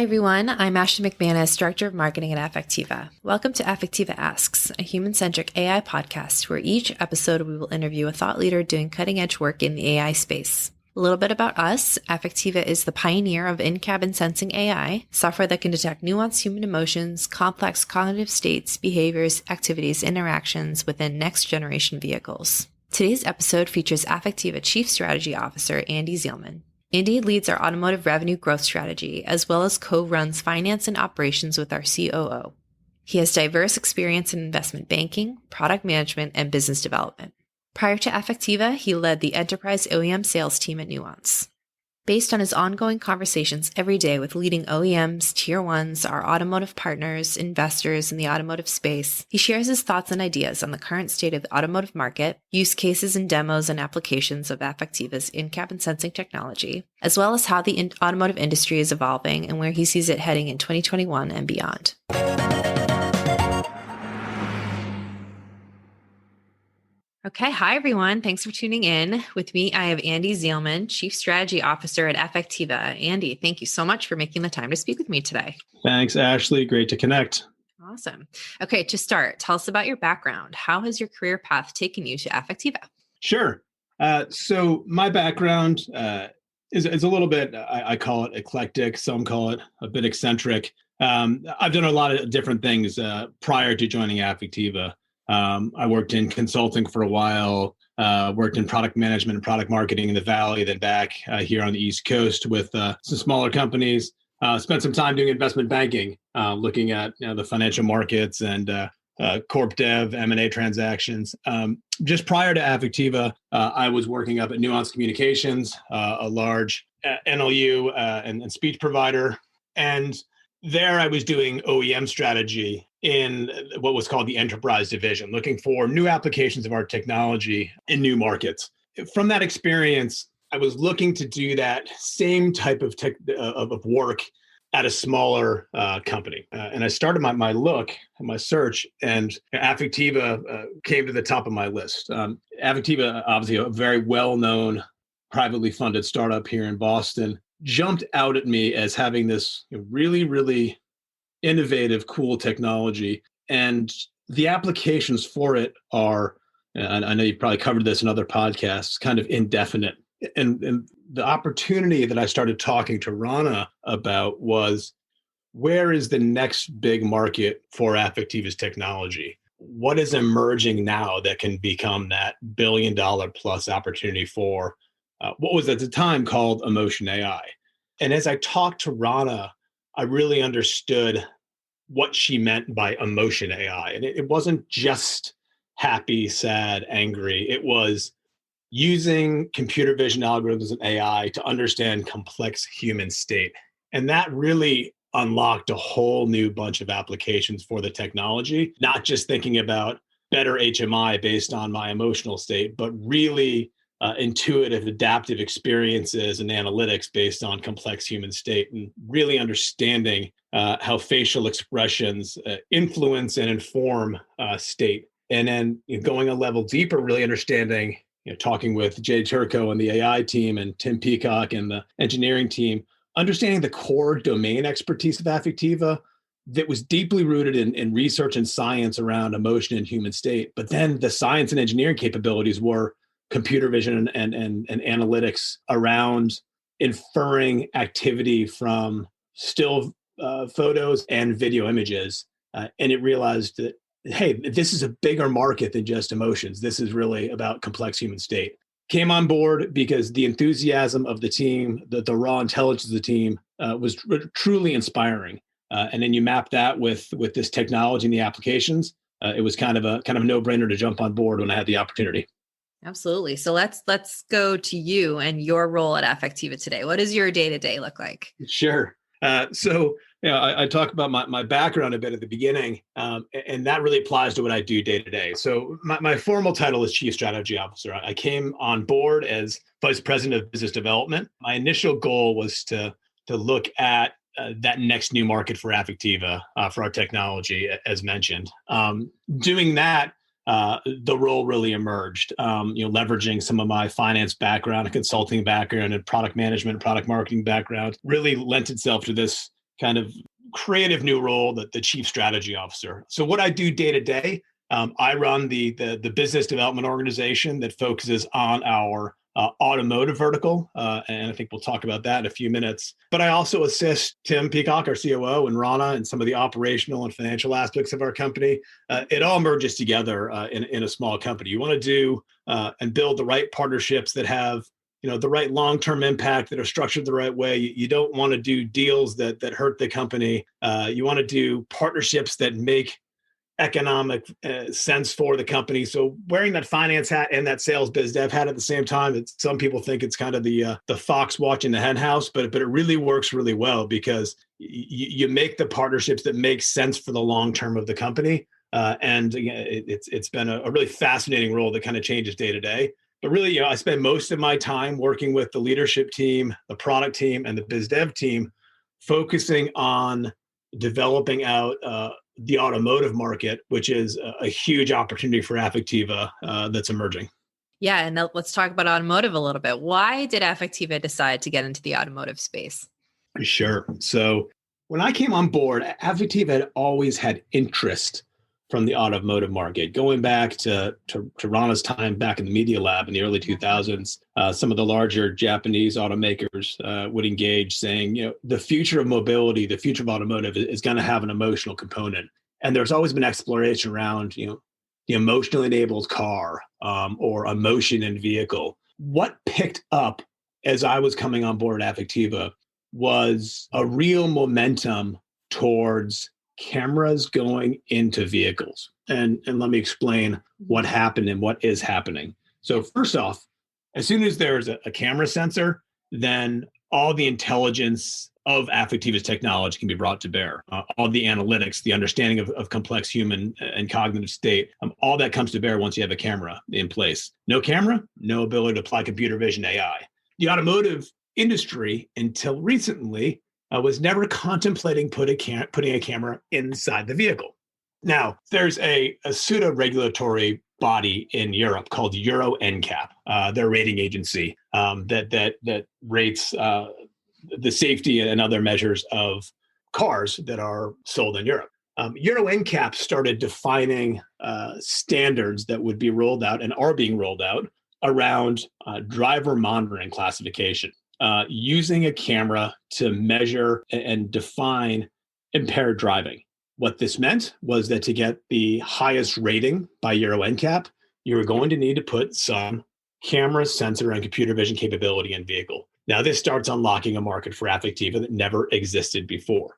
Hi, everyone. I'm Ashley McManus, Director of Marketing at Affectiva. Welcome to Affectiva Asks, a human-centric AI podcast where each episode we will interview a thought leader doing cutting-edge work in the AI space. A little bit about us. Affectiva is the pioneer of in-cabin sensing AI, software that can detect nuanced human emotions, complex cognitive states, behaviors, activities, interactions within next-generation vehicles. Today's episode features Affectiva Chief Strategy Officer Andy Zeilman. Andy leads our automotive revenue growth strategy, as well as co-runs finance and operations with our COO. He has diverse experience in investment banking, product management, and business development. Prior to Affectiva, he led the Enterprise OEM sales team at Nuance. Based on his ongoing conversations every day with leading OEMs, Tier 1s, our automotive partners, investors in the automotive space, he shares his thoughts and ideas on the current state of the automotive market, use cases and demos and applications of Affectiva's in-cabin sensing technology, as well as how the automotive industry is evolving and where he sees it heading in 2021 and beyond. Okay. Hi, everyone. Thanks for tuning in. With me, I have Andy Zeilman, Chief Strategy Officer at Affectiva. Andy, thank you so much for making the time to speak with me today. Thanks, Ashley. Great to connect. Awesome. Okay. To start, tell us about your background. How has your career path taken you to Affectiva? Sure. So my background is a little bit, I call it eclectic. Some call it a bit eccentric. I've done a lot of different things prior to joining Affectiva. I worked in consulting for a while, worked in product management and product marketing in the Valley, then back here on the East Coast with some smaller companies. Spent some time doing investment banking, looking at the financial markets and corp dev, M&A transactions. Just prior to Affectiva, I was working up at Nuance Communications, a large NLU and speech provider. And there I was doing OEM strategy in what was called the Enterprise division, looking for new applications of our technology in new markets. From that experience, I was looking to do that same type of work at a smaller company. And I started my look, my search, and Affectiva came to the top of my list. Affectiva, obviously a very well-known, privately funded startup here in Boston, jumped out at me as having this really, really innovative, cool technology. And the applications for it are, and I know you've probably covered this in other podcasts, kind of indefinite. And the opportunity that I started talking to Rana about was, where is the next big market for Affectiva's technology? What is emerging now that can become that $1 billion plus opportunity for what was at the time called emotion AI? And as I talked to Rana, I really understood what she meant by emotion AI. And it wasn't just happy, sad, angry. It was using computer vision algorithms and AI to understand complex human state. And that really unlocked a whole new bunch of applications for the technology, not just thinking about better HMI based on my emotional state, but really intuitive, adaptive experiences and analytics based on complex human state, and really understanding how facial expressions influence and inform state. And then going a level deeper, really understanding, talking with Jay Turco and the AI team and Tim Peacock and the engineering team, understanding the core domain expertise of Affectiva that was deeply rooted in research and science around emotion and human state. But then the science and engineering capabilities were computer vision and analytics around inferring activity from still photos and video images. And it realized that, hey, this is a bigger market than just emotions. This is really about complex human state. Came on board because the enthusiasm of the team, the raw intelligence of the team was truly inspiring. And then you map that with this technology and the applications. It was kind of a no-brainer to jump on board when I had the opportunity. Absolutely. So let's go to you and your role at Affectiva today. What does your day-to-day look like? Sure. So I talk about my background a bit at the beginning, and that really applies to what I do day to day. So my formal title is Chief Strategy Officer. I came on board as Vice President of Business Development. My initial goal was to look at that next new market for Affectiva, for our technology, as mentioned. Doing that, the role really emerged, leveraging some of my finance background, a consulting background, and product management, product marketing background really lent itself to this kind of creative new role, the Chief Strategy Officer. So what I do day to day, I run the business development organization that focuses on our automotive vertical, and I think we'll talk about that in a few minutes. But I also assist Tim Peacock, our COO, and Rana in some of the operational and financial aspects of our company. It all merges together in a small company. You want to do and build the right partnerships that have the right long-term impact, that are structured the right way. You don't want to do deals that hurt the company. You want to do partnerships that make economic sense for the company. So wearing that finance hat and that sales biz dev hat at the same time, some people think it's kind of the fox watching the hen house, but it really works really well because you make the partnerships that make sense for the long term of the company. And again, it's been a really fascinating role that kind of changes day to day. But really, I spend most of my time working with the leadership team, the product team, and the biz dev team, focusing on developing out the automotive market, which is a huge opportunity for Affectiva that's emerging. Yeah, and let's talk about automotive a little bit. Why did Affectiva decide to get into the automotive space? Sure. So when I came on board, Affectiva had always had interest from the automotive market, going back to Rana's time back in the Media Lab in the early 2000s. Some of the larger Japanese automakers would engage, saying, the future of mobility, the future of automotive is going to have an emotional component. And there's always been exploration around, the emotionally enabled car or emotion in vehicle. What picked up as I was coming on board at Affectiva was a real momentum towards cameras going into vehicles. And let me explain what happened and what is happening. So first off, as soon as there's a camera sensor, then all the intelligence of Affectiva's technology can be brought to bear. All the analytics, the understanding of complex human and cognitive state, all that comes to bear once you have a camera in place. No camera, no ability to apply computer vision AI. The automotive industry, until recently, was never contemplating putting a camera inside the vehicle. Now, there's a pseudo-regulatory body in Europe called Euro NCAP, their rating agency that rates the safety and other measures of cars that are sold in Europe. Euro NCAP started defining standards that would be rolled out and are being rolled out around driver monitoring classification. Using a camera to measure and define impaired driving. What this meant was that to get the highest rating by Euro NCAP, you were going to need to put some camera, sensor, and computer vision capability in vehicle. Now, this starts unlocking a market for Affectiva that never existed before.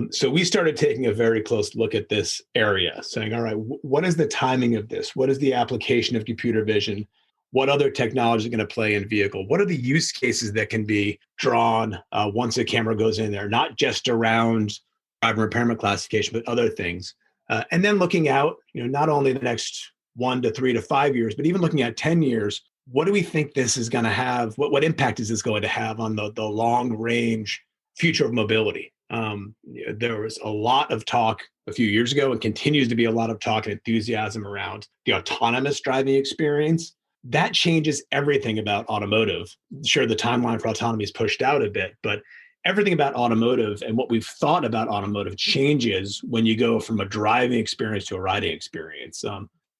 So we started taking a very close look at this area, saying, all right, what is the timing of this? What is the application of computer vision? What other technology is going to play in vehicle? What are the use cases that can be drawn once a camera goes in there, not just around driver impairment classification, but other things? And then looking out, not only the next 1 to 3 to 5 years, but even looking at 10 years, what do we think this is going to have? What impact is this going to have on the long range future of mobility? There was a lot of talk a few years ago and continues to be a lot of talk and enthusiasm around the autonomous driving experience. That changes everything about automotive. Sure, the timeline for autonomy is pushed out a bit, but everything about automotive and what we've thought about automotive changes when you go from a driving experience to a riding experience.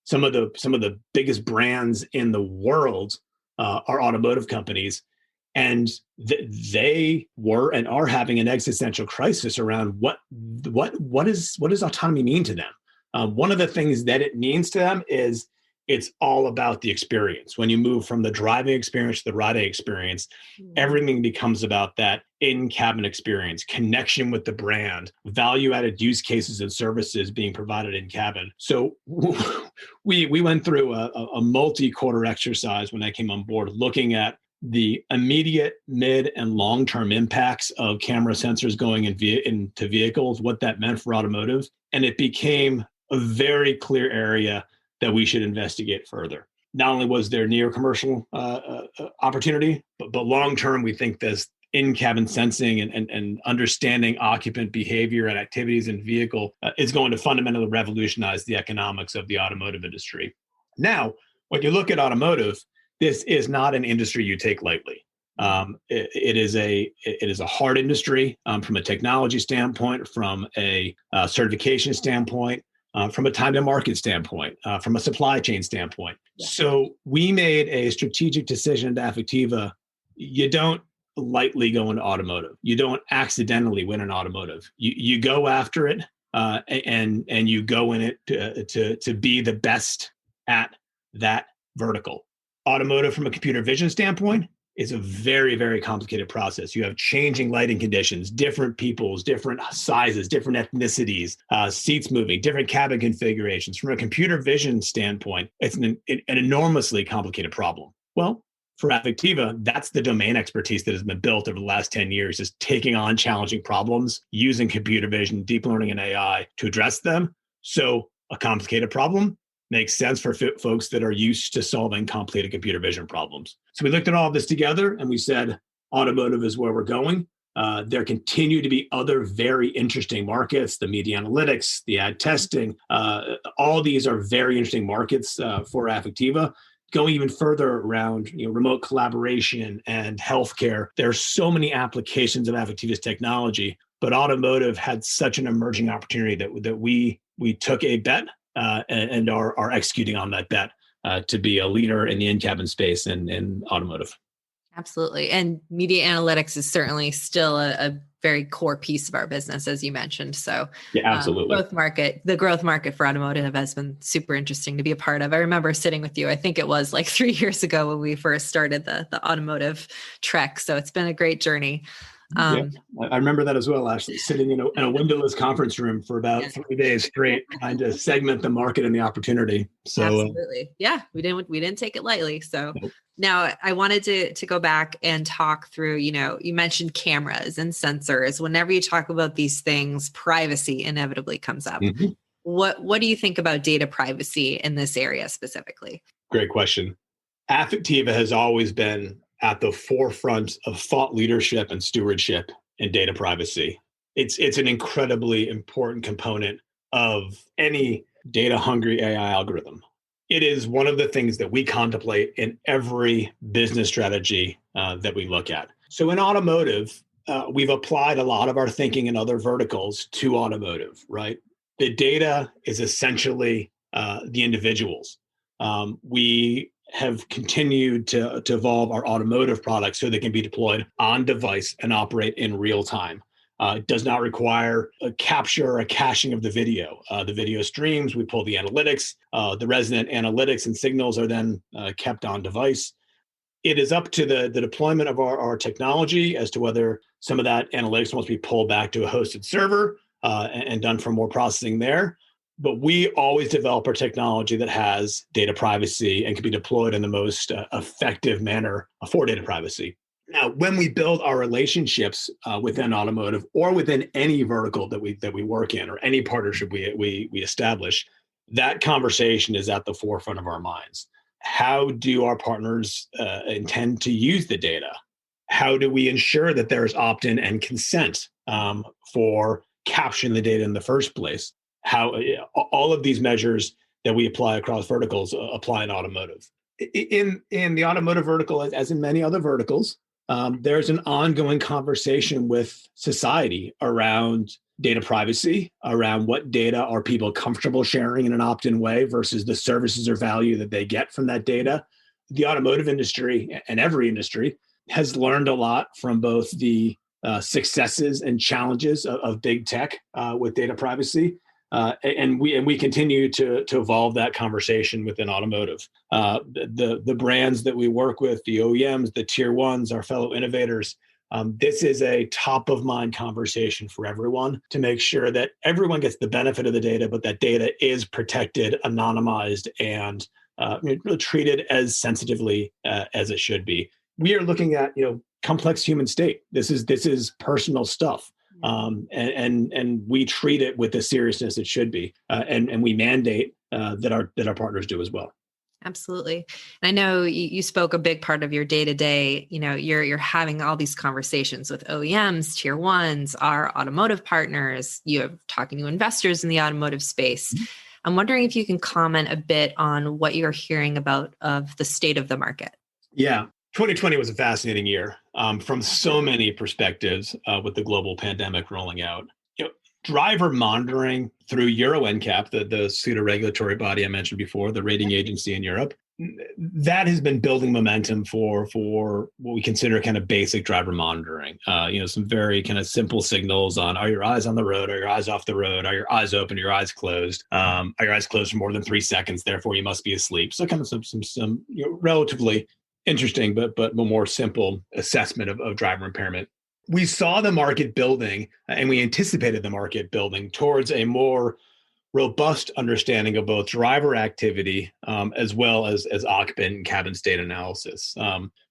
Some of the biggest brands in the world are automotive companies, and they were and are having an existential crisis around what does autonomy mean to them. One of the things that it means to them is it's all about the experience. When you move from the driving experience to the riding experience, everything becomes about that in-cabin experience, connection with the brand, value-added use cases and services being provided in cabin. So we went through a multi-quarter exercise when I came on board, looking at the immediate, mid, and long-term impacts of camera sensors going into vehicles, what that meant for automotive. And it became a very clear area that we should investigate further. Not only was there near commercial opportunity, but long-term, we think this in-cabin sensing and understanding occupant behavior and activities in vehicle is going to fundamentally revolutionize the economics of the automotive industry. Now, when you look at automotive, this is not an industry you take lightly. It is a hard industry from a technology standpoint, from a certification standpoint, from a time to market standpoint, from a supply chain standpoint. Yeah. So we made a strategic decision at Affectiva. You don't lightly go into automotive. You don't accidentally win in automotive. You go after it, and you go in it to be the best at that vertical. Automotive from a computer vision standpoint is a very, very complicated process. You have changing lighting conditions, different peoples, different sizes, different ethnicities, seats moving, different cabin configurations. From a computer vision standpoint, it's an enormously complicated problem. Well, for Affectiva, that's the domain expertise that has been built over the last 10 years, is taking on challenging problems, using computer vision, deep learning, and AI to address them. So a complicated problem makes sense for folks that are used to solving complicated computer vision problems. So we looked at all of this together and we said, automotive is where we're going. There continue to be other very interesting markets, the media analytics, the ad testing. All these are very interesting markets for Affectiva. Going even further around, remote collaboration and healthcare, there are so many applications of Affectiva's technology, but automotive had such an emerging opportunity that we took a bet and are executing on that bet to be a leader in the in-cabin space in automotive. Absolutely. And media analytics is certainly still a very core piece of our business, as you mentioned. So yeah, absolutely. The growth market for automotive has been super interesting to be a part of. I remember sitting with you, I think it was like 3 years ago when we first started the automotive trek. So it's been a great journey. Yeah, I remember that as well, Ashley, sitting in a windowless conference room for about 3 days straight, trying to segment the market and the opportunity. So absolutely. We didn't take it lightly. So now I wanted to go back and talk through, you mentioned cameras and sensors. Whenever you talk about these things, privacy inevitably comes up. Mm-hmm. What do you think about data privacy in this area specifically? Great question. Affectiva has always been at the forefront of thought leadership and stewardship in data privacy. It's an incredibly important component of any data-hungry AI algorithm. It is one of the things that we contemplate in every business strategy that we look at. So in automotive, we've applied a lot of our thinking in other verticals to automotive, right? The data is essentially the individuals. We have continued to evolve our automotive products so they can be deployed on device and operate in real time. It does not require a capture or a caching of the video. The video streams, we pull the analytics, the resident analytics and signals are then kept on device. It is up to the deployment of our technology as to whether some of that analytics wants to be pulled back to a hosted server and done for more processing there. But we always develop our technology that has data privacy and can be deployed in the most effective manner for data privacy. Now, when we build our relationships within automotive or within any vertical that we work in or any partnership we establish, that conversation is at the forefront of our minds. How do our partners intend to use the data? How do we ensure that there's opt-in and consent for capturing the data in the first place? How all of these measures that we apply across verticals apply in automotive. In the automotive vertical, as in many other verticals, there's an ongoing conversation with society around data privacy, around what data are people comfortable sharing in an opt-in way versus the services or value that they get from that data. The automotive industry and every industry has learned a lot from both the successes and challenges of big tech with data privacy. And we continue to evolve that conversation within automotive. The brands that we work with, the OEMs, the tier ones, our fellow innovators, this is a top of mind conversation for everyone to make sure that everyone gets the benefit of the data, but that data is protected, anonymized, and treated as sensitively as it should be. We are looking at complex human state. This is personal stuff. And we treat it with the seriousness it should be, and we mandate that our partners do as well. Absolutely. And I know you spoke a big part of your day to day. You're having all these conversations with OEMs, tier ones, our automotive partners. You're talking to investors in the automotive space. Mm-hmm. I'm wondering if you can comment a bit on what you're hearing about of the state of the market. Yeah. 2020 was a fascinating year from so many perspectives with the global pandemic rolling out. Driver monitoring through Euro NCAP, the pseudo regulatory body I mentioned before, the rating agency in Europe, that has been building momentum for what we consider kind of basic driver monitoring. Some very kind of simple signals on: are your eyes on the road? Are your eyes off the road? Are your eyes open? Are your eyes closed? Are your eyes closed for more than 3 seconds? Therefore, you must be asleep. So kind of some relatively interesting but more simple assessment of driver impairment. We saw the market building, and we anticipated the market building towards a more robust understanding of both driver activity as well as occupant and cabin state analysis.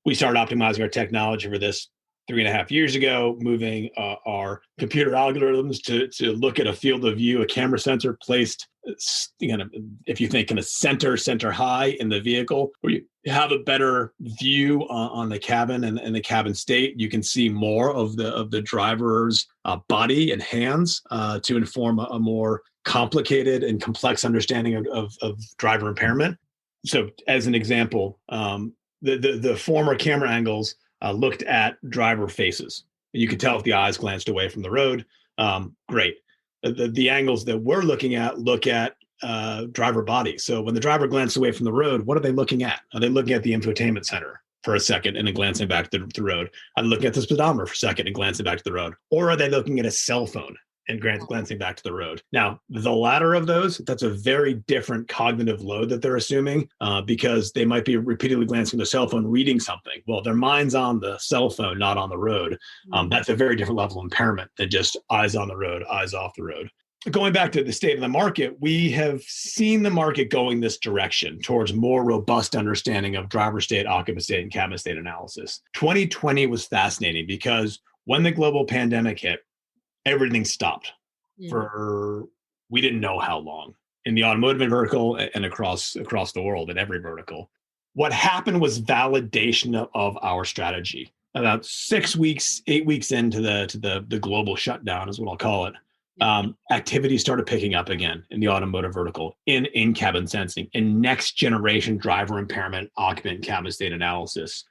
We started optimizing our technology for this 3.5 years ago, moving our computer algorithms to look at a field of view, a camera sensor placed, if you think kind of center high in the vehicle, where you have a better view on the cabin and the cabin state. You can see more of the driver's body and hands to inform a more complicated and complex understanding of driver impairment. So, as an example, the former camera angles looked at driver faces. You could tell if the eyes glanced away from the road. Great. The angles that we're looking at look at driver body. So when the driver glanced away from the road, what are they looking at? Are they looking at the infotainment center for a second and then glancing back to the road? Are they looking at the speedometer for a second and glancing back to the road? Or are they looking at a cell phone and glancing back to the road? Now, the latter of those, that's a very different cognitive load that they're assuming because they might be repeatedly glancing at the cell phone, reading something. Well, their mind's on the cell phone, not on the road. That's a very different level of impairment than just eyes on the road, eyes off the road. Going back to the state of the market, we have seen the market going this direction towards more robust understanding of driver state, occupant state, and cabin state analysis. 2020 was fascinating because when the global pandemic hit, everything stopped for we didn't know how long in the automotive vertical and across the world in every vertical. What happened was validation of our strategy. About 6 weeks, 8 weeks into the global shutdown is what I'll call it. Activity started picking up again in the automotive vertical, in cabin sensing, in next generation driver impairment, occupant and cabin state analysis.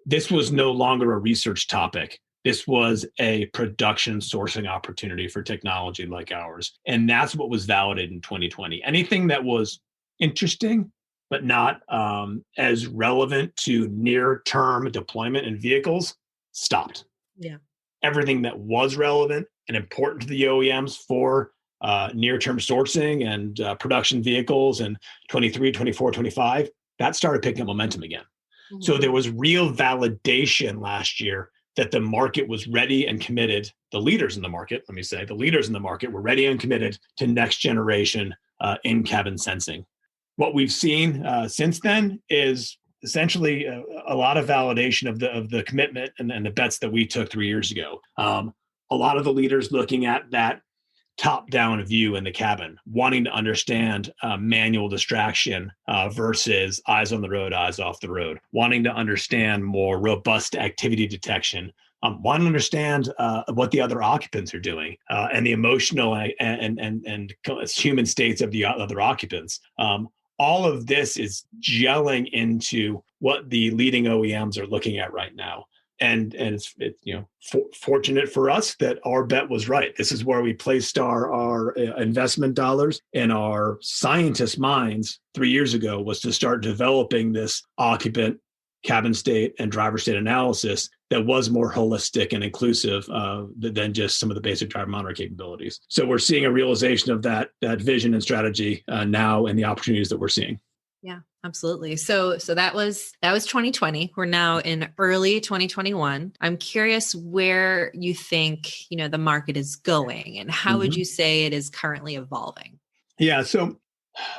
This was no longer a research topic. This was a production sourcing opportunity for technology like ours. And that's what was validated in 2020. Anything that was interesting, but not as relevant to near-term deployment in vehicles, stopped. Yeah. Everything that was relevant and important to the OEMs for near-term sourcing and production vehicles in 23, 24, 25, that started picking up momentum again. Mm-hmm. So there was real validation last year that the market was ready and committed. The leaders in the market, were ready and committed to next generation in-cabin sensing. What we've seen since then is essentially a lot of validation of the commitment and the bets that we took 3 years ago. A lot of the leaders looking at that top-down view in the cabin, wanting to understand manual distraction versus eyes on the road, eyes off the road, wanting to understand more robust activity detection, wanting to understand what the other occupants are doing and the emotional and human states of the other occupants. All of this is gelling into what the leading OEMs are looking at right now. And it's fortunate for us that our bet was right. This is where we placed our investment dollars, and our scientists' minds 3 years ago was to start developing this occupant, cabin state, and driver state analysis that was more holistic and inclusive than just some of the basic driver monitor capabilities. So we're seeing a realization of that vision and strategy now, and the opportunities that we're seeing. Yeah, absolutely. So that was 2020. We're now in early 2021. I'm curious where you think, the market is going, and how would you say it is currently evolving? Yeah, so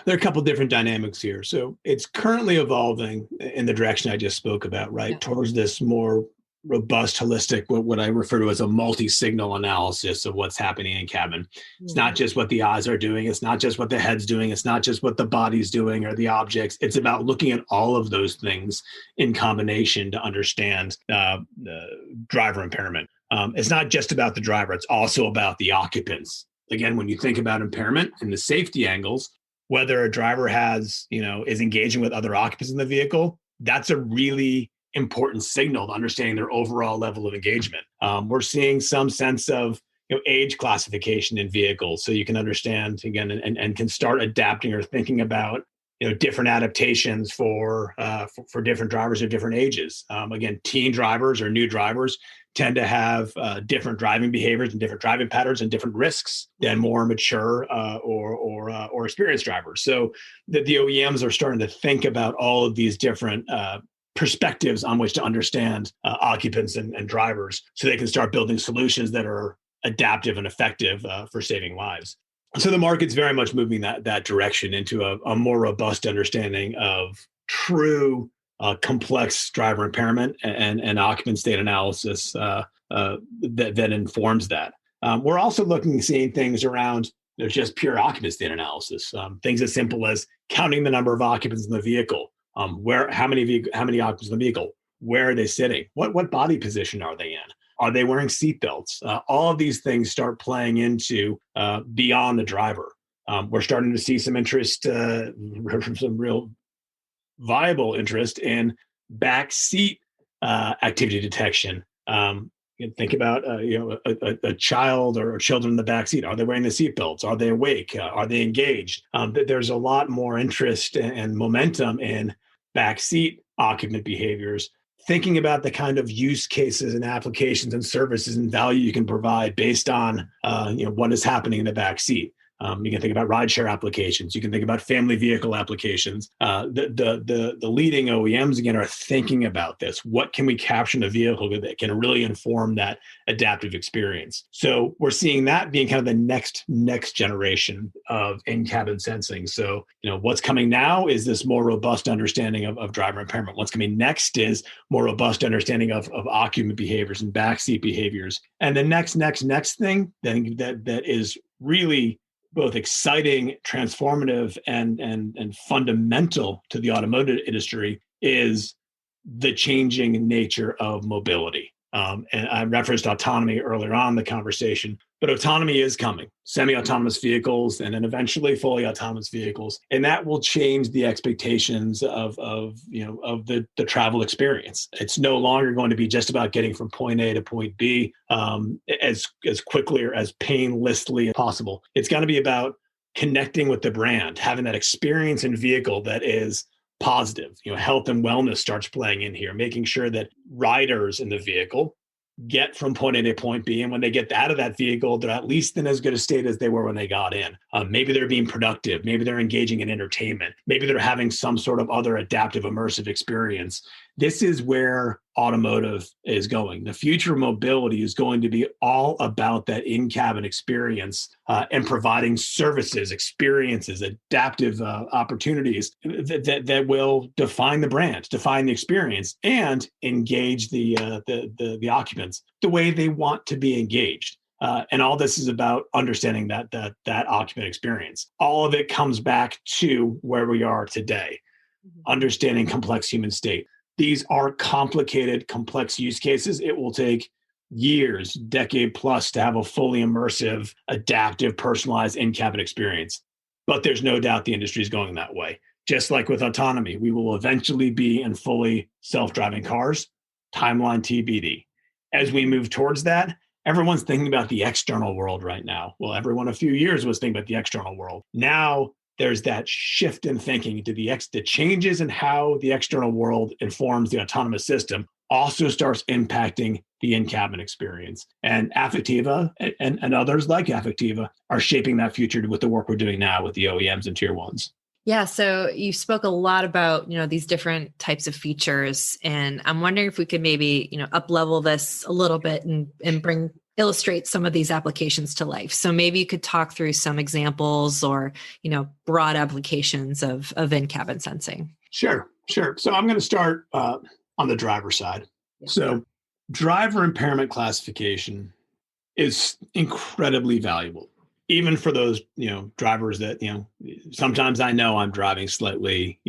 there are a couple of different dynamics here. So it's currently evolving in the direction I just spoke about, right? Yeah. Towards this more robust, holistic, what I refer to as a multi-signal analysis of what's happening in cabin. It's not just what the eyes are doing. It's not just what the head's doing. It's not just what the body's doing or the objects. It's about looking at all of those things in combination to understand the driver impairment. It's not just about the driver. It's also about the occupants. Again, when you think about impairment and the safety angles, whether a driver is engaging with other occupants in the vehicle, that's a really important signal to understanding their overall level of engagement. We're seeing some sense of age classification in vehicles, so you can understand again and can start adapting or thinking about different adaptations for different drivers of different ages. Again, teen drivers or new drivers tend to have different driving behaviors and different driving patterns and different risks than more mature or experienced drivers. So the OEMs are starting to think about all of these different perspectives on which to understand occupants and drivers, so they can start building solutions that are adaptive and effective for saving lives. So the market's very much moving that direction into a more robust understanding of true complex driver impairment and occupant state analysis that informs that. We're also seeing things around just pure occupant state analysis, things as simple as counting the number of occupants in the vehicle, how many occupants in the vehicle, where are they sitting, what body position are they in? Are they wearing seatbelts? All of these things start playing into beyond the driver. We're starting to see some interest, some real viable interest in back seat activity detection. You can think about a child or children in the back seat. Are they wearing the seatbelts? Are they awake? Are they engaged? There's a lot more interest and momentum in back seat occupant behaviors, thinking about the kind of use cases and applications and services and value you can provide based on what is happening in the back seat. You can think about rideshare applications. You can think about family vehicle applications. The leading OEMs, again, are thinking about this. What can we capture in a vehicle that can really inform that adaptive experience? So we're seeing that being kind of the next generation of in-cabin sensing. So, what's coming now is this more robust understanding of driver impairment. What's coming next is more robust understanding of occupant behaviors and backseat behaviors. And the next thing that is really both exciting, transformative, and fundamental to the automotive industry is the changing nature of mobility. And I referenced autonomy earlier on in the conversation, but autonomy is coming. Semi-autonomous vehicles, and then eventually fully autonomous vehicles, and that will change the expectations of the travel experience. It's no longer going to be just about getting from point A to point B as quickly or as painlessly as possible. It's going to be about connecting with the brand, having that experience in vehicle that is positive. Health and wellness starts playing in here, making sure that riders in the vehicle get from point A to point B. And when they get out of that vehicle, they're at least in as good a state as they were when they got in. Maybe they're being productive. Maybe they're engaging in entertainment. Maybe they're having some sort of other adaptive, immersive experience. This is where automotive is going. The future of mobility is going to be all about that in-cabin experience and providing services, experiences, adaptive opportunities that will define the brand, define the experience, and engage the occupants the way they want to be engaged. And all this is about understanding that occupant experience. All of it comes back to where we are today, understanding complex human state. These are complicated, complex use cases. It will take years, decade plus, to have a fully immersive, adaptive, personalized in-cabin experience. But there's no doubt the industry is going that way. Just like with autonomy, we will eventually be in fully self-driving cars, timeline TBD. As we move towards that, everyone's thinking about the external world right now. Well, everyone a few years was thinking about the external world. Now there's that shift in thinking to the changes in how the external world informs the autonomous system also starts impacting the in-cabin experience. And Affectiva and others like Affectiva are shaping that future with the work we're doing now with the OEMs and tier ones. Yeah. So you spoke a lot about, these different types of features, and I'm wondering if we could maybe, up level this a little bit and illustrate some of these applications to life. So maybe you could talk through some examples or, broad applications of in-cabin sensing. Sure. So I'm going to start on the driver side. Yeah. So driver impairment classification is incredibly valuable, even for those, drivers that, sometimes I know I'm driving slightly,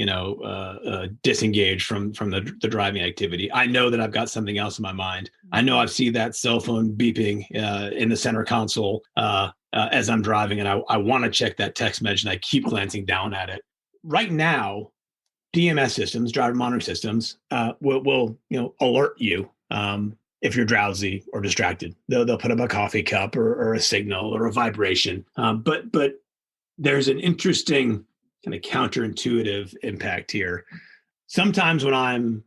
disengaged from the driving activity. I know that I've got something else in my mind. I know I see that cell phone beeping in the center console as I'm driving, and I want to check that text message, and I keep glancing down at it. Right now, DMS systems, driver monitoring systems, will alert you if you're drowsy or distracted. They'll put up a coffee cup or a signal or a vibration. But there's an interesting kind of counterintuitive impact here. Sometimes when I'm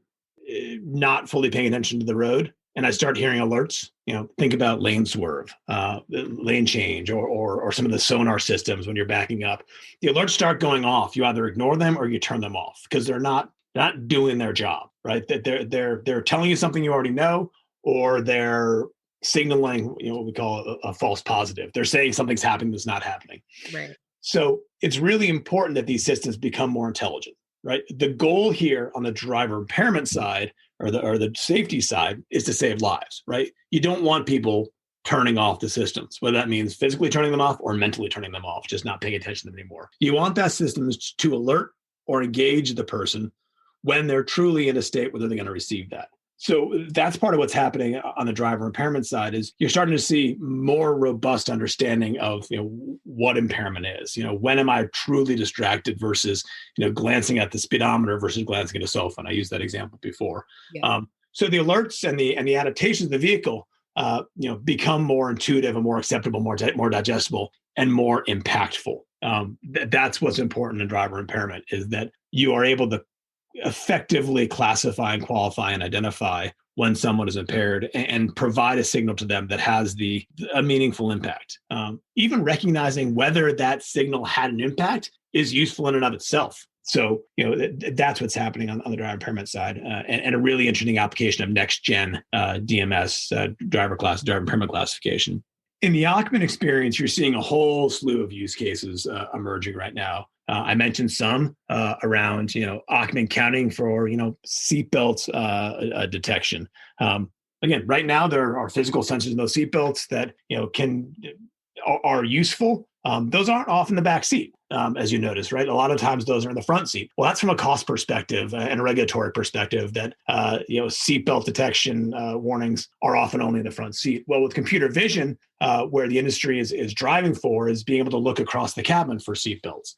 not fully paying attention to the road and I start hearing alerts, think about lane swerve, lane change, or some of the sonar systems when you're backing up. The alerts start going off. You either ignore them or you turn them off because they're not doing their job, right? That they're telling you something you already know, or they're signaling, what we call a false positive. They're saying something's happening that's not happening. Right. So it's really important that these systems become more intelligent, right? The goal here on the driver impairment side or the safety side is to save lives, right? You don't want people turning off the systems, whether that means physically turning them off or mentally turning them off, just not paying attention to them anymore. You want that system to alert or engage the person when they're truly in a state where they're going to receive that. So that's part of what's happening on the driver impairment side is you're starting to see more robust understanding of what impairment is. When am I truly distracted versus glancing at the speedometer versus glancing at a cell phone. I used that example before. Yeah. So the alerts and the adaptations of the vehicle become more intuitive and more acceptable, more digestible, and more impactful. That's what's important in driver impairment is that you are able to effectively classify and qualify and identify when someone is impaired and provide a signal to them that has a meaningful impact. Even recognizing whether that signal had an impact is useful in and of itself. So, that's what's happening on the driver impairment side, and a really interesting application of next gen DMS driver impairment classification. In the Occupant experience, you're seeing a whole slew of use cases emerging right now. I mentioned some around, occupant counting for, seatbelt detection. Again, right now there are physical sensors in those seatbelts that, are useful. Those aren't often the back seat, as you notice, right? A lot of times those are in the front seat. Well, that's from a cost perspective and a regulatory perspective that, seatbelt detection warnings are often only in the front seat. Well, with computer vision, where the industry is driving for is being able to look across the cabin for seatbelts,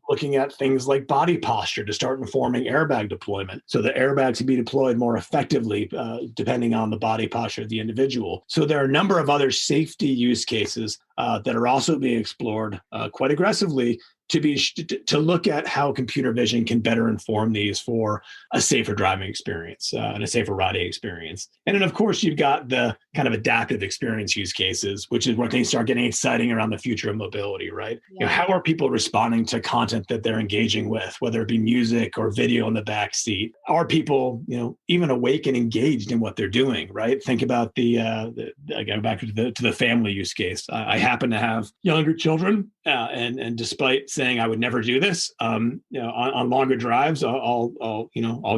looking at things like body posture to start informing airbag deployment. So the airbags can be deployed more effectively depending on the body posture of the individual. So there are a number of other safety use cases that are also being explored quite aggressively to look at how computer vision can better inform these for a safer driving experience and a safer riding experience. And then, of course, you've got the kind of adaptive experience use cases, which is where things start getting exciting around the future of mobility, right? Yeah. How are people responding to content that they're engaging with, whether it be music or video in the back seat? Are people, even awake and engaged in what they're doing, right? Think about going back to the family use case. I happen to have younger children, and despite saying I would never do this, on longer drives, I'll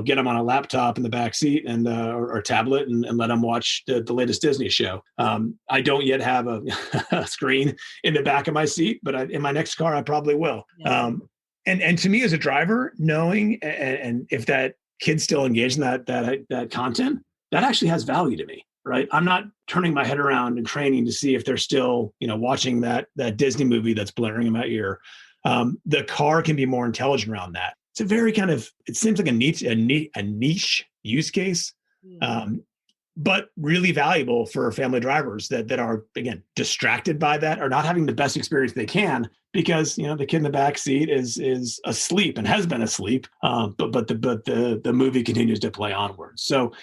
get them on a laptop in the back seat and or tablet and let them watch the latest Disney show. I don't yet have a screen in the back of my seat, but in my next car I probably will. Yeah. And to me as a driver, knowing and if that kid's still engaged in that content, that actually has value to me. Right. I'm not turning my head around and training to see if they're still, watching that Disney movie that's blaring in my ear. The car can be more intelligent around that. It's a very it seems like a niche use case, but really valuable for family drivers that are, again, distracted by that or not having the best experience they can because, the kid in the back seat is asleep and has been asleep. But the movie continues to play onwards. So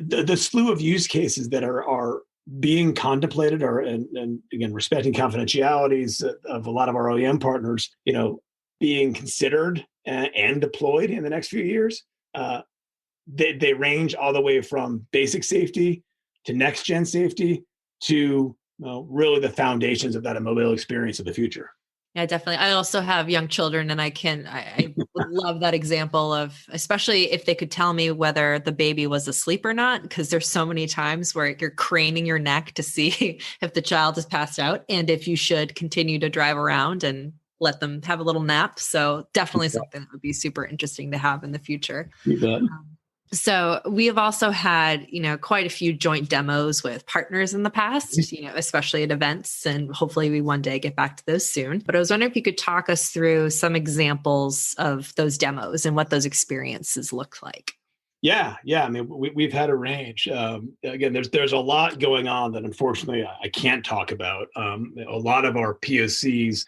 the slew of use cases that are being contemplated and again, respecting confidentialities of a lot of our OEM partners, being considered and deployed in the next few years, they range all the way from basic safety to next gen safety to really the foundations of that mobile experience of the future. Yeah, definitely. I also have young children and I would love that example of, especially if they could tell me whether the baby was asleep or not, because there's so many times where you're craning your neck to see if the child has passed out and if you should continue to drive around and let them have a little nap. So definitely something that would be super interesting to have in the future. You bet. So we have also had, quite a few joint demos with partners in the past, especially at events, and hopefully we one day get back to those soon. But I was wondering if you could talk us through some examples of those demos and what those experiences looked like. Yeah. I mean, we've had a range. Again, there's a lot going on that unfortunately I can't talk about. A lot of our POCs,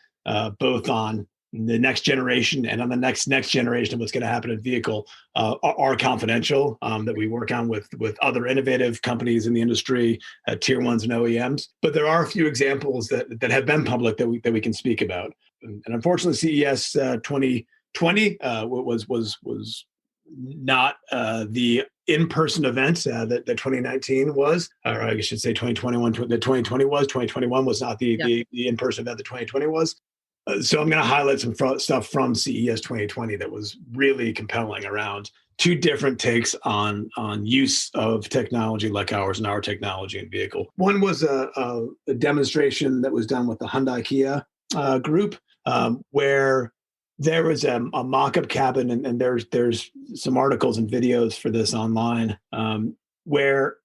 both on the next generation and on the next generation of what's going to happen in vehicle, are confidential. That we work on with other innovative companies in the industry, tier ones and OEMs. But there are a few examples that have been public that we can speak about. And unfortunately, CES 2020 was not the in-person event that 2019 was, or I should say 2021, that 2020 was. 2021 was not the in-person event that 2020 was. So I'm going to highlight some stuff from CES 2020 that was really compelling around two different takes on use of technology like ours and our technology in vehicle. One was a demonstration that was done with the Hyundai Kia group, where there was a mock-up cabin, and there's some articles and videos for this online, where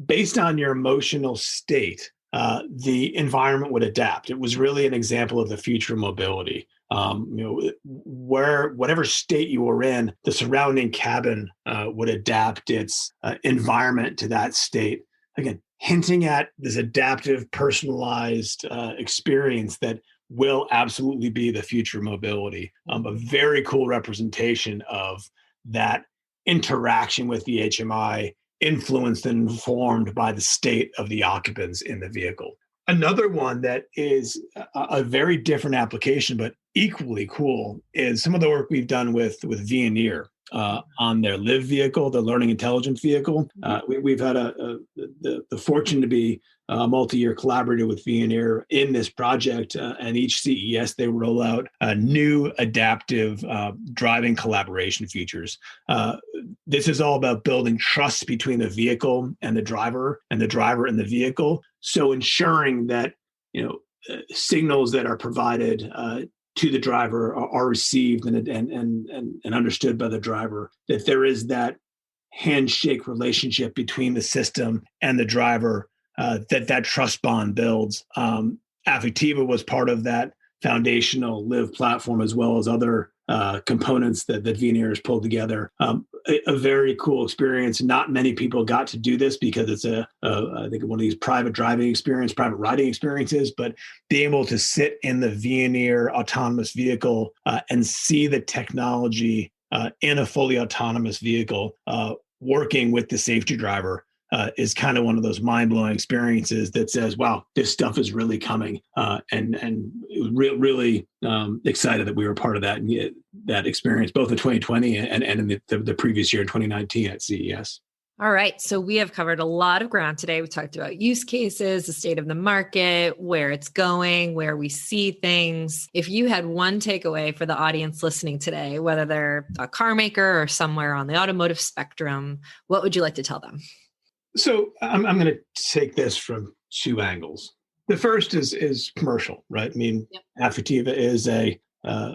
based on your emotional state, the environment would adapt. It was really an example of the future of mobility. Whatever state you were in, the surrounding cabin would adapt its environment to that state. Again, hinting at this adaptive, personalized experience that will absolutely be the future of mobility. A very cool representation of that interaction with the HMI, influenced and informed by the state of the occupants in the vehicle. Another one that is a very different application, but equally cool, is some of the work we've done with Veoneer on their Live vehicle, the learning intelligence vehicle. We've had the fortune to be a multi-year collaborator with Veoneer in this project, and each CES they roll out new adaptive driving collaboration features. This is all about building trust between the vehicle and the driver and the vehicle. So ensuring that signals that are provided to the driver are received and understood by the driver, that there is that handshake relationship between the system and the driver, that trust bond builds. Affectiva was part of that foundational Live platform, as well as other components that Veoneer has pulled together. A very cool experience. Not many people got to do this because it's I think one of these private riding experiences, but being able to sit in the Veoneer autonomous vehicle and see the technology in a fully autonomous vehicle working with the safety driver is kind of one of those mind-blowing experiences that says, wow, this stuff is really coming. And really excited that we were part of that experience, both in 2020 and in the previous year, in 2019 at CES. All right. So we have covered a lot of ground today. We talked about use cases, the state of the market, where it's going, where we see things. If you had one takeaway for the audience listening today, whether they're a car maker or somewhere on the automotive spectrum, what would you like to tell them? So I'm going to take this from two angles. The first is commercial, right? I mean, Affectiva is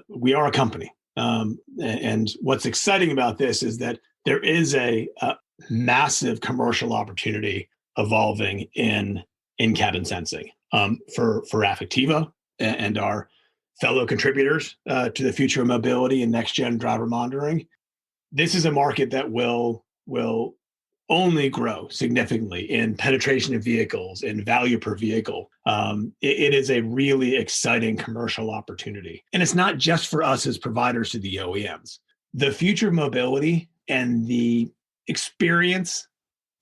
we are a company. And what's exciting about this is that there is a massive commercial opportunity evolving in cabin sensing for Affectiva and our fellow contributors to the future of mobility and next gen driver monitoring. This is a market that will only grow significantly in penetration of vehicles and value per vehicle. It is a really exciting commercial opportunity. And it's not just for us as providers to the OEMs. The future of mobility and the experience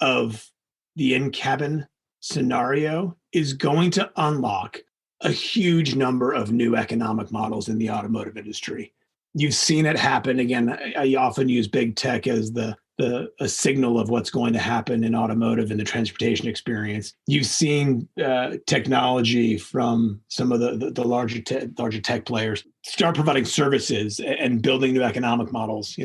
of the in-cabin scenario is going to unlock a huge number of new economic models in the automotive industry. You've seen it happen. Again, I often use big tech as a signal of what's going to happen in automotive and the transportation experience. You've seen technology from some of the larger tech players start providing services and building new economic models.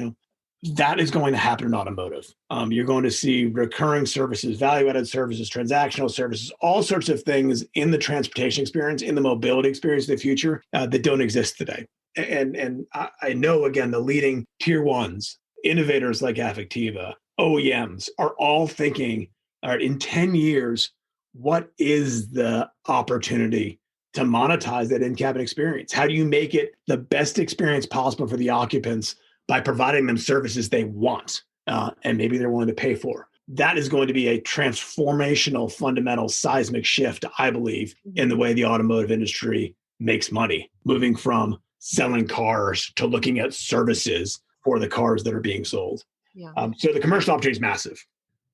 That is going to happen in automotive. You're going to see recurring services, value-added services, transactional services, all sorts of things in the transportation experience, in the mobility experience of the future that don't exist today. And I know, again, the leading tier ones innovators like Affectiva, OEMs are all thinking, all right, in 10 years, what is the opportunity to monetize that in-cabin experience? How do you make it the best experience possible for the occupants by providing them services they want and maybe they're willing to pay for? That is going to be a transformational, fundamental, seismic shift, I believe, in the way the automotive industry makes money, moving from selling cars to looking at services for the cars that are being sold. Yeah. So the commercial opportunity is massive.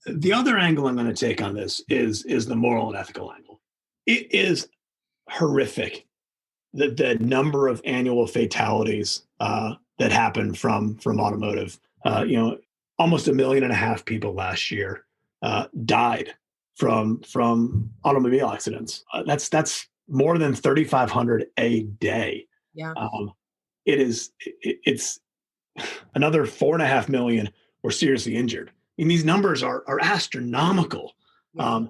The other angle I'm going to take on this is the moral and ethical angle. It is horrific the number of annual fatalities that happen from automotive. Almost 1.5 million people last year died from automobile accidents. That's more than 3,500 a day. Yeah. It's another 4.5 million were seriously injured. I mean, these numbers are astronomical. Yeah.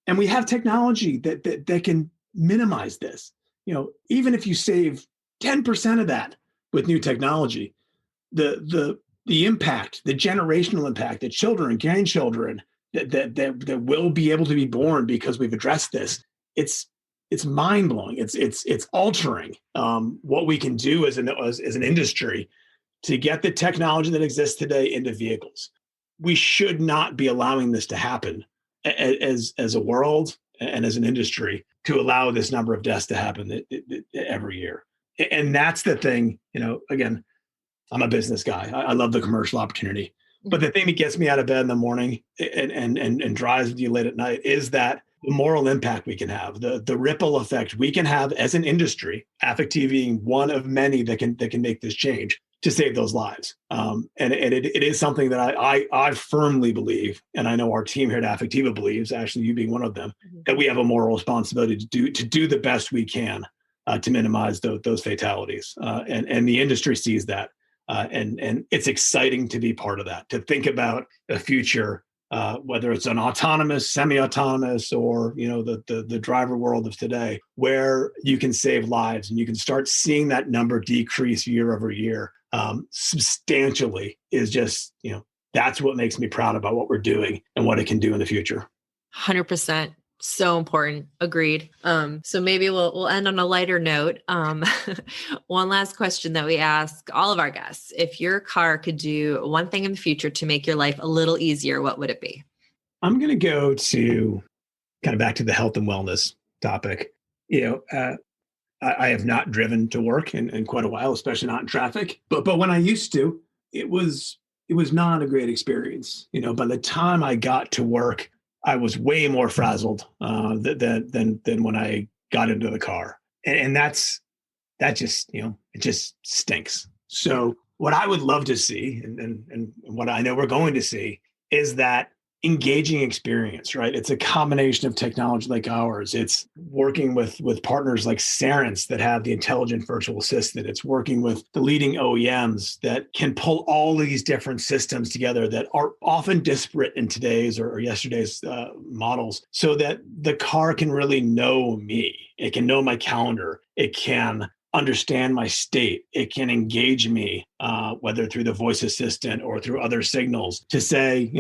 And we have technology that can minimize this. Even if you save 10% of that with new technology, the impact, the generational impact, the children and grandchildren that will be able to be born because we've addressed this, it's mind blowing. It's altering what we can do as an industry to get the technology that exists today into vehicles. We should not be allowing this to happen as a world and as an industry, to allow this number of deaths to happen every year. And that's the thing, again, I'm a business guy. I love the commercial opportunity. But the thing that gets me out of bed in the morning and drives you late at night is that the moral impact we can have, the ripple effect we can have as an industry, Affectiva being one of many that can make this change to save those lives. And it is something that I firmly believe, and I know our team here at Affectiva believes, actually you being one of them, that we have a moral responsibility to do the best we can to minimize those fatalities. And the industry sees that. And it's exciting to be part of that, to think about a future, whether it's an autonomous, semi-autonomous, or the driver world of today, where you can save lives and you can start seeing that number decrease year over year substantially. Is just that's what makes me proud about what we're doing and what it can do in the future. 100%. So important. Agreed. So maybe we'll end on a lighter note. One last question that we ask all of our guests: if your car could do one thing in the future to make your life a little easier, what would it be? I'm going to go to kind of back to the health and wellness topic. I have not driven to work in quite a while, especially not in traffic. But when I used to, it was not a great experience. By the time I got to work, I was way more frazzled than when I got into the car, and that just it just stinks. So what I would love to see, and what I know we're going to see, is that engaging experience, right? It's a combination of technology like ours. It's working with partners like Cerence that have the intelligent virtual assistant. It's working with the leading OEMs that can pull all of these different systems together that are often disparate in today's or yesterday's models, so that the car can really know me. It can know my calendar. It can understand my state. It can engage me, whether through the voice assistant or through other signals, to say,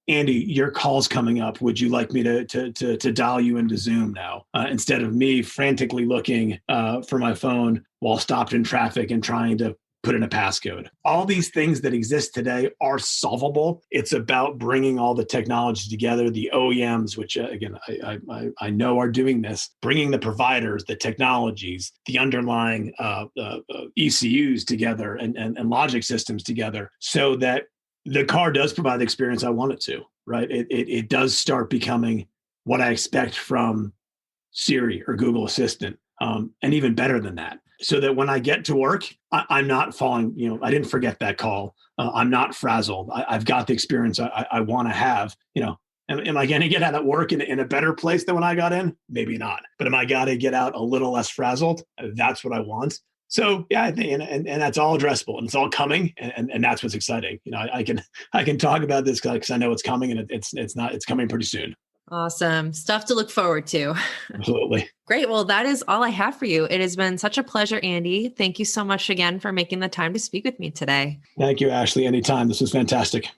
Andy, your call's coming up. Would you like me to dial you into Zoom now? Instead of me frantically looking for my phone while stopped in traffic and trying to put in a passcode. All these things that exist today are solvable. It's about bringing all the technology together, the OEMs, which again, I know are doing this, bringing the providers, the technologies, the underlying ECUs together and logic systems together, so that the car does provide the experience I want it to, right? It does start becoming what I expect from Siri or Google Assistant, and even better than that. So that when I get to work, I'm not falling, I didn't forget that call. I'm not frazzled. I've got the experience I want to have. Am I going to get out at work in a better place than when I got in? Maybe not. But am I got to get out a little less frazzled? That's what I want. So yeah, I think, and that's all addressable, and it's all coming, and that's what's exciting. I can talk about this because I know it's coming, and it's coming pretty soon. Awesome. Stuff to look forward to. Absolutely. Great. Well, that is all I have for you. It has been such a pleasure, Andy. Thank you so much again for making the time to speak with me today. Thank you, Ashley. Anytime. This was fantastic.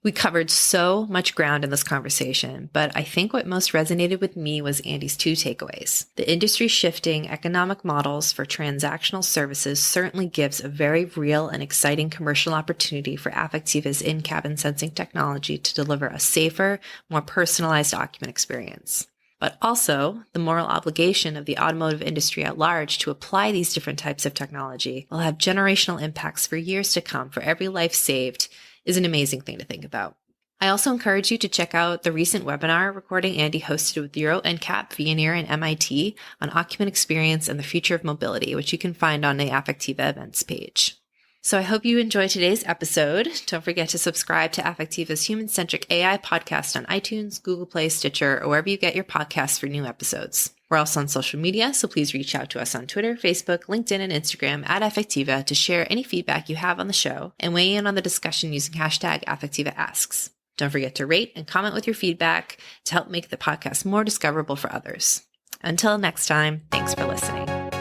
We covered so much ground in this conversation, but I think what most resonated with me was Andy's two takeaways. The industry shifting economic models for transactional services certainly gives a very real and exciting commercial opportunity for Affectiva's in-cabin sensing technology to deliver a safer, more personalized document experience. But also, the moral obligation of the automotive industry at large to apply these different types of technology will have generational impacts for years to come for every life saved is an amazing thing to think about. I also encourage you to check out the recent webinar recording Andy hosted with Euro NCAP, Veoneer, and MIT on occupant experience and the future of mobility, which you can find on the Affectiva events page. So I hope you enjoyed today's episode. Don't forget to subscribe to Affectiva's Human-Centric AI podcast on iTunes, Google Play, Stitcher, or wherever you get your podcasts for new episodes. We're also on social media, so please reach out to us on Twitter, Facebook, LinkedIn, and Instagram at Affectiva to share any feedback you have on the show and weigh in on the discussion using hashtag AffectivaAsks. Don't forget to rate and comment with your feedback to help make the podcast more discoverable for others. Until next time, thanks for listening.